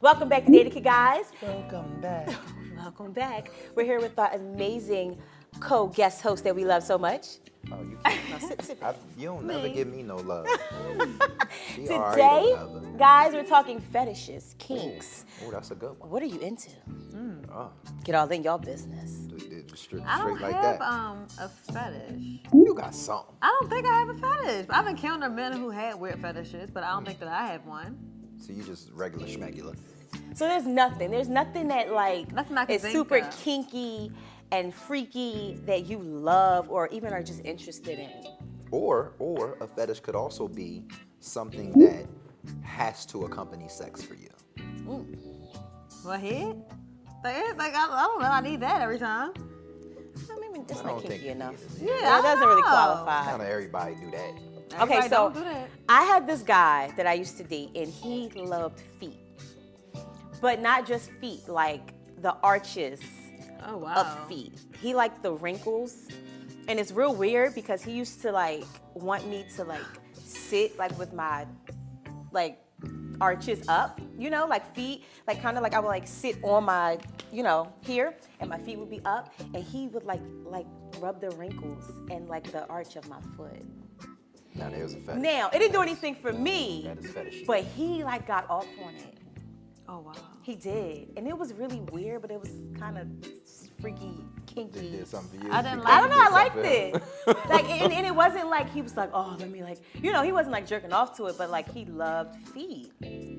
Welcome back to Datequette, guys. Welcome back. Welcome back. We're here with our amazing co-guest host that we love so much. Oh, you, Now, sit back. you don't never give me no love. She Today, already a lover. guys, we're talking fetishes, kinks. Oh, that's a good one. What are you into? Oh, Get all in your business. straight I don't like have that. a fetish. You got something. I don't think I have a fetish. I've encountered men who had weird fetishes, but I don't think that I have one. So you just regular schmegular. So there's nothing that like Nothing I can is think super of. kinky and freaky that you love or even are just interested in. Or a fetish could also be something that has to accompany sex for you. Well, head? Like I don't know. I need that every time. I mean, that's I not don't think kinky you enough. need it. Yeah, That doesn't really I know. qualify. Kind of everybody do that. Okay, Everybody so don't do that. I had this guy that I used to date, and he loved feet, but not just feet, like the arches Oh wow. of feet. He liked the wrinkles, and it's real weird because he used to like want me to like sit like with my like arches up, you know, like feet, like kind of like I would like sit on my, you know, here, and my feet would be up, and he would like rub the wrinkles and like the arch of my foot. Now there's a fetish. Now, it didn't do anything for me, That is fetish. but he like got off on it. Oh wow. He did. And it was really weird, but it was kind of freaky, They kinky. did something for you. I didn't because I like don't you know, I did liked something it. else. Like, and it wasn't like he was like, oh, let me like, you know, he wasn't like jerking off to it, but like he loved feet.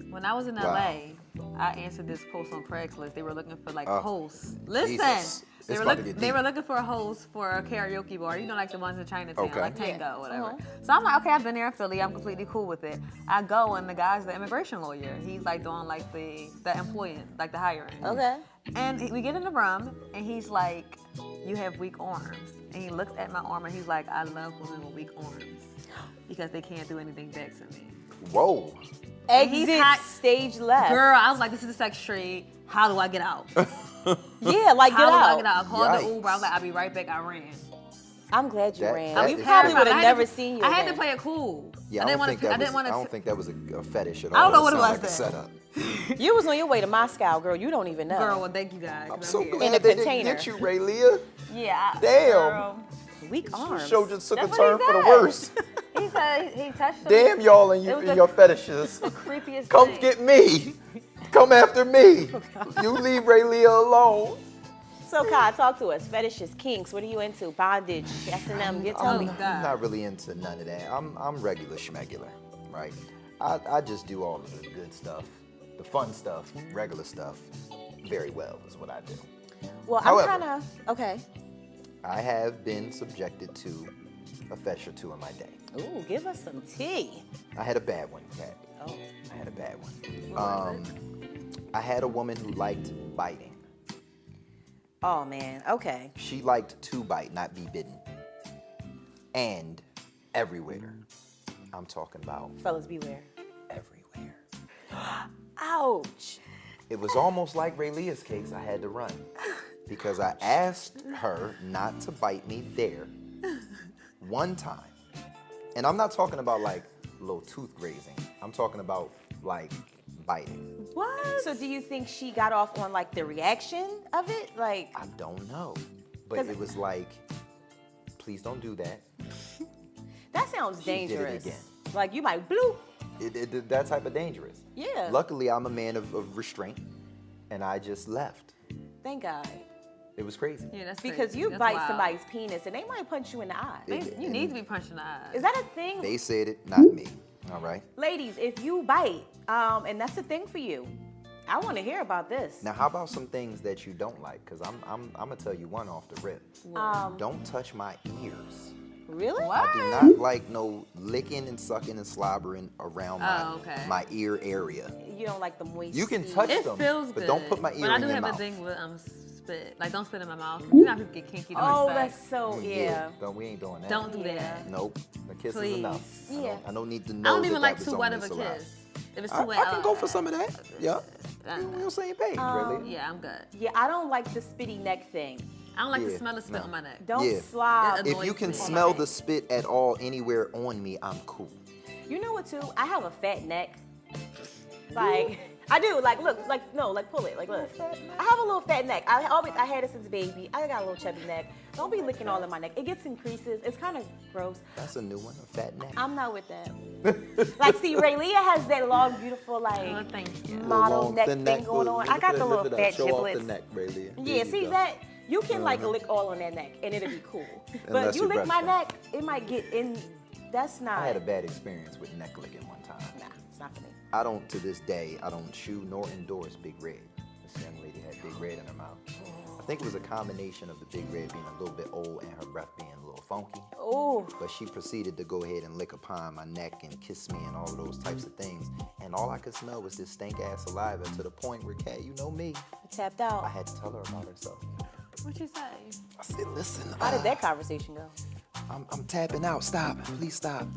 When I was in Wow. LA, I answered this post on Craigslist. They were looking for like Oh, hosts. Listen, Jesus. they It's were, about to get they deep. were looking for a host for a karaoke bar. You know, like the ones in Chinatown, Okay. like Tango, Yeah. whatever. Uh-huh. So I'm like, okay, I've been there in Philly. I'm completely cool with it. I go, and the guy's the immigration lawyer. He's like doing like the employing, like the hiring. Okay. And we get in the room, and he's like, you have weak arms. And he looks at my arm, and he's like, I love women with weak arms because they can't do anything back to me. Whoa. He's Exit hot. stage left. Girl, I was like, this is a sex trade. How do I get out? Yeah, like How get do I out. get out? I called the Yikes. Uber. I was like, I'll be right back. I ran. I'm glad you That- ran. that We is probably terrible. would I have had never to- seen you I had again. to play it cool. Yeah, I didn't want to. I didn't want don't to. think that was a fetish at all. I don't know That what it sounded was like a then. setup. You was on your way to Moscow, girl. You don't even know. Girl, well, thank you guys. I'm 'cause so here. glad In a they container. didn't get you, Ray Leah. Yeah. Damn. Girl. Weak The arms. show just took That's a what he turn for the said. worse. He said he touched. Damn y'all and It was your fetishes. The creepiest Come thing. get me. Come after me. You leave Ray Leah alone. So, Kai, talk to us. Fetishes, kinks. What are you into? Bondage, S&M. Tell Oh, me. God. I'm not really into none of that. I'm regular schmegular, right? I just do all of the good stuff, the fun stuff, regular stuff, very well is what I do. Well, However- I'm kind of okay. I have been subjected to a fetish or two in my day. Ooh, give us some tea. I had a bad one, Kat. Oh, I had a bad one. What was I had a woman who liked biting. oh man. Okay. She liked to bite, not be bitten. And everywhere. I'm talking about Fellas, beware. everywhere. Ouch. It was almost like Ray Leah's case. I had to run because I asked her not to bite me there one time. And I'm not talking about like little tooth grazing. I'm talking about like biting. What? So, do you think she got off on like the reaction of it? Like, I don't know. But 'Cause- it was like, please don't do that. that sounds She did it dangerous. again. Like, you might bloop. That type of dangerous. Yeah. Luckily, I'm a man of restraint. And I just left. Thank God. It was crazy. Yeah, that's Because crazy. you That's bite wild. somebody's penis and they might punch you in the eye. You need to be punched in the eyes. Is that a thing? They said it, not me. All right. Ladies, if you bite, and that's a thing for you, I want to hear about this. Now, how about some things that you don't like? Because I'm gonna tell you one off the rip. Don't touch my ears. Really? What? I do not like no licking and sucking and slobbering around Oh, okay. my ear area. You don't like the moist. You can seed. touch It them, feels but good. don't put my ear But I in do your have mouth. a thing with spit. Like, don't spit in my mouth. You know how people get kinky doing Oh, sex. that's so, yeah. We ain't doing that. Don't do Yeah. that. Nope. A kiss Please. is enough. Yeah. I don't need to I know don't even that like was too on wet this of a alive. kiss. If it's I too wet, can go for some of that. Yeah. I We're on the same page, really. Yeah, I'm good. Yeah, I don't like the spitty neck thing. I don't like Yeah, the smell of spit no. on my neck. Don't Yeah. slob. It If annoys you can me. smell the spit at all anywhere on me, I'm cool. You know what, too? I have a fat neck. Like, I do. Like, look, like, no, like, pull it. Like, look. I have a little fat neck. I had it since baby. I got a little chubby neck. Don't be licking all in my neck. It gets in creases. It's kind of gross. That's a new one, a fat neck. I'm not with that. Like, see, Rayleigh has that long, beautiful, like, Thank you. model Long, neck thin thing going on. I got the little lift it fat up. Show off giblets. the neck, Rayleigh. Yeah, see that? You can like lick all on that neck and it'll be cool. But Unless you you lick my breastfeed. neck, it might get in. That's not. I had a bad experience with neck licking one time. Nah, it's not for me. I don't, to this day, I don't chew nor endorse Big Red. This young lady had Big Red in her mouth. I think it was a combination of the Big Red being a little bit old and her breath being a little funky. Oh. But she proceeded to go ahead and lick upon my neck and kiss me and all of those types of things. And all I could smell was this stank-ass saliva to the point where, Kat, you know me, Tapped I out. had to tell her about herself. What'd you say? I said, listen, How did that conversation go? I'm tapping out. Stop. Please stop.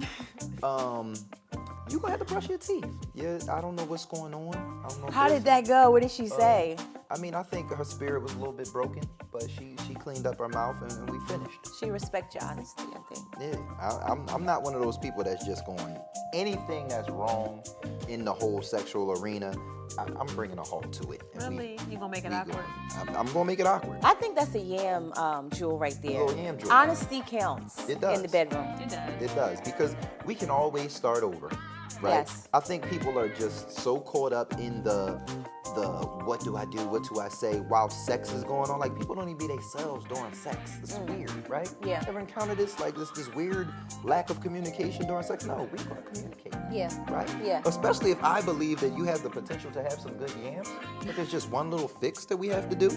You gonna have to brush your teeth. Yeah, I don't know what's going on. I don't know. How did that go? What did she say? I mean, I think her spirit was a little bit broken, but she cleaned up her mouth and we finished. She respects your honesty, I think. Yeah, I'm not one of those people that's just going, anything that's wrong in the whole sexual arena, I'm bringing a halt to it. And Really? You gonna make it we awkward? I'm gonna make it awkward. I think that's a yam jewel right there. little yam jewel. Honesty counts It does. in the bedroom. It does. It does, because we can always start over, right? Yes. I think people are just so caught up in the what do I do, what do I say while sex is going on. Like, people don't even be themselves during sex. It's weird, right? Yeah. Ever encounter this, like this weird lack of communication during sex? No, we're gonna communicate. Yeah. Right? Yeah. Especially if I believe that you have the potential to have some good yams, but there's just one little fix that we have to do.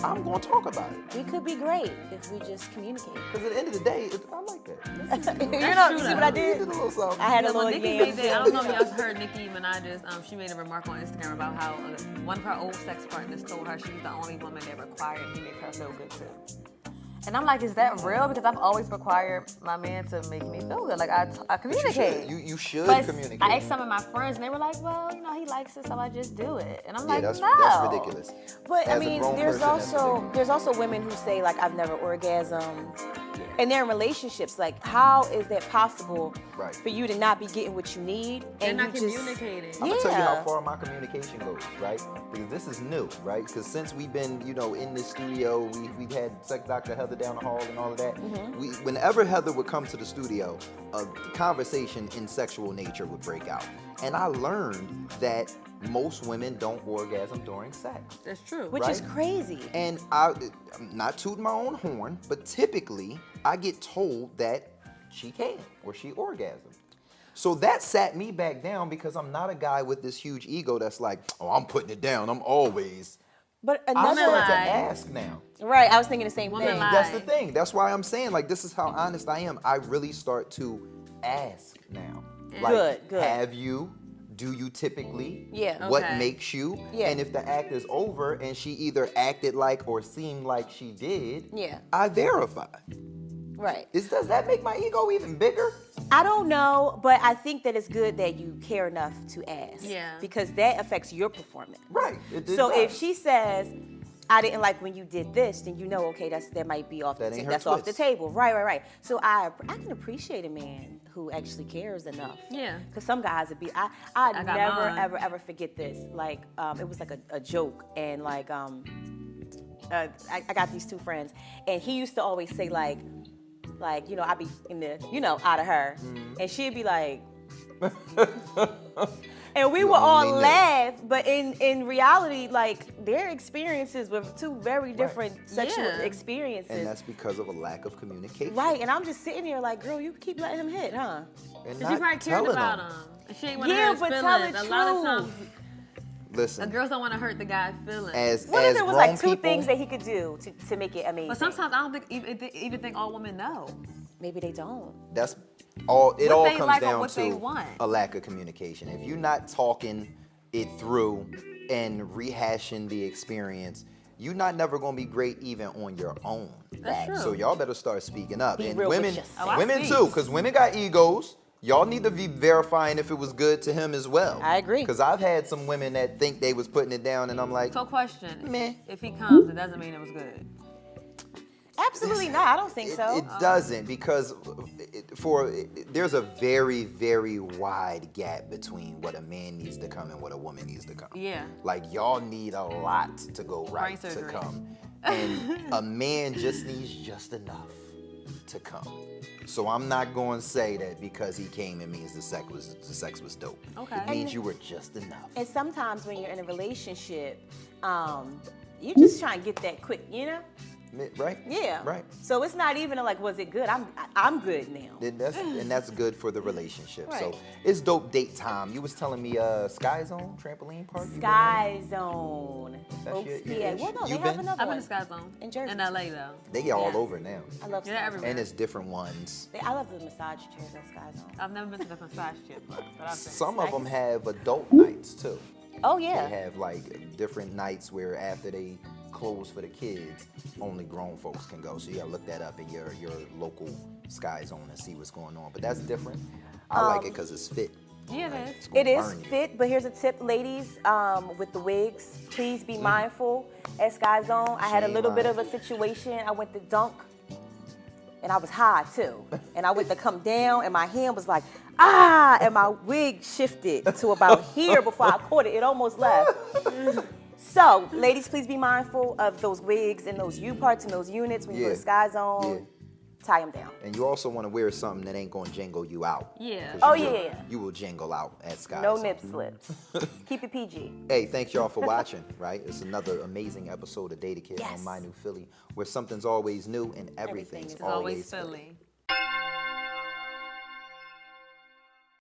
I'm gonna talk about it. We could be great if we just communicate. Because at the end of the day, I like that. You True, see what I You did? did a little something. I had a Yeah, well, little Nicki yam made that. I don't know if jewel. y'all heard Nicki Minaj's. She made a remark on Instagram about how one of her old sex partners told her she was the only woman that required he make her feel good too. And I'm like, is that real? Because I've always required my man to make me feel good. Like, I But communicate. You should But communicate. I asked some of my friends, and they were like, "Well, you know, he likes it, so I just do it." And I'm Yeah, like, that's "No, ridiculous. But I As a mean, grown there's person, that's also women who say like I've never orgasmed, and they're in relationships. Like, how is that possible Right. for you to not be getting what you need they're and not you just communicating." I'm gonna tell you how Yeah. far my communication goes, right? Because this is new, right? Because since we've been, in this studio, we've had Sex Dr. Heather down the hall and all of that. Mm-hmm. Whenever Heather would come to the studio, a conversation in sexual nature would break out. And I learned that most women don't orgasm during sex. That's true. which is Right. crazy. And I'm not tooting my own horn, but typically I get told that she can or she orgasms. So that sat me back down because I'm not a guy with this huge ego that's like, oh, I'm putting it down. I'm always. But I another start to lie. ask now. right, I was thinking the same Women thing. lie. That's the thing. That's why I'm saying, like, this is how honest I am. I really start to ask now. Like, Good. have you? Do you typically? Yeah. What Okay. makes you? Yeah. And if the act is over and she either acted like or seemed like she did, Yeah. I verify. Right. Does that make my ego even bigger? I don't know, but I think that it's good that you care enough to ask. Yeah. Because that affects your performance. Right. It So if does. she says, I didn't like when you did this, then you know, okay, that might be off That the ain't her that's off the twist. table. Right. So I can appreciate a man who actually cares enough. Yeah. Because some guys would be, I got never mine. ever forget this. Like, it was like a joke, and like, I got these two friends, and he used to always say like, I'd be in the, out of her, and she'd be like. And we would all only knew. laugh, but in reality, like, their experiences were two very different sexual Yeah. experiences. And that's because of a lack of communication. Right, and I'm just sitting here like, girl, you keep letting him hit, huh? And She not probably cared telling about them. him. She ain't want to Yeah, hurt his but feelings. tell it A lot of true. times, Listen, girls don't want to hurt the guy's feelings. What if there was like two grown things people- that he could do to make it amazing? But sometimes I don't think even think all women know. Maybe they don't. That's all. It What all they comes like or down what they to want. a lack of communication. If you're not talking it through and rehashing the experience, you're not never gonna be great even on your own. That's true. So y'all better start speaking up. Be and real with women, yourself. Oh, I women speak. too, because women got egos. Y'all need to be verifying if it was good to him as well. I agree. Because I've had some women that think they was putting it down, and I'm like, So question: Meh. If he comes, it doesn't mean it was good. Absolutely not. I don't think so. It doesn't, because there's a very, very wide gap between what a man needs to come and what a woman needs to come. Yeah. Like, y'all need a lot to go right to surgery. come. And a man just needs just enough to come. So I'm not going to say that because he came, it means the sex was dope. Okay. It means you were just enough. And sometimes when you're in a relationship, you just try and get that quick, you know? Right? Yeah. Right. So it's not even like, was it good? I'm good now. And that's good for the relationship. Right. So it's dope date time. You was telling me Sky Zone trampoline park? You been Sky Zone. That's Oaks, your PA. ish? Well, no, You they have been? another I've one. been to Sky Zone. In Jersey. In LA, though. there? They all Yes. over now. I love They're Sky everywhere. Zone. And it's different ones. I love the massage chairs at Sky Zone. I've never been to the massage chip, but I've been. Some of them have adult nights too. Oh, yeah. They have like different nights where after they close for the kids, only grown folks can go. So you gotta look that up in your local Sky Zone and see what's going on. But that's different. I like it because it's fit. Yeah, it Right? is. It's gonna It is burn you. fit, but here's a tip, ladies, with the wigs. Please be mindful at Sky Zone. I had a She little bit lying. of a situation. I went to dunk, and I was high too. And I went to come down, and my hand was like, ah, and my wig shifted to about here before I caught it. It almost left. So, ladies, please be mindful of those wigs and those U parts and those units when you go to Yeah. Sky Zone. Tie them down. And you also want to wear something that ain't gonna jingle you out. Yeah. 'Cause Oh, you yeah, will- yeah. You will jingle out at Sky No Zone. nip slips. Keep it PG. Hey, thanks y'all for watching, right? It's another amazing episode of Datequette Yes. on My New Philly, where something's always new and everything's Everything is It's always always Philly.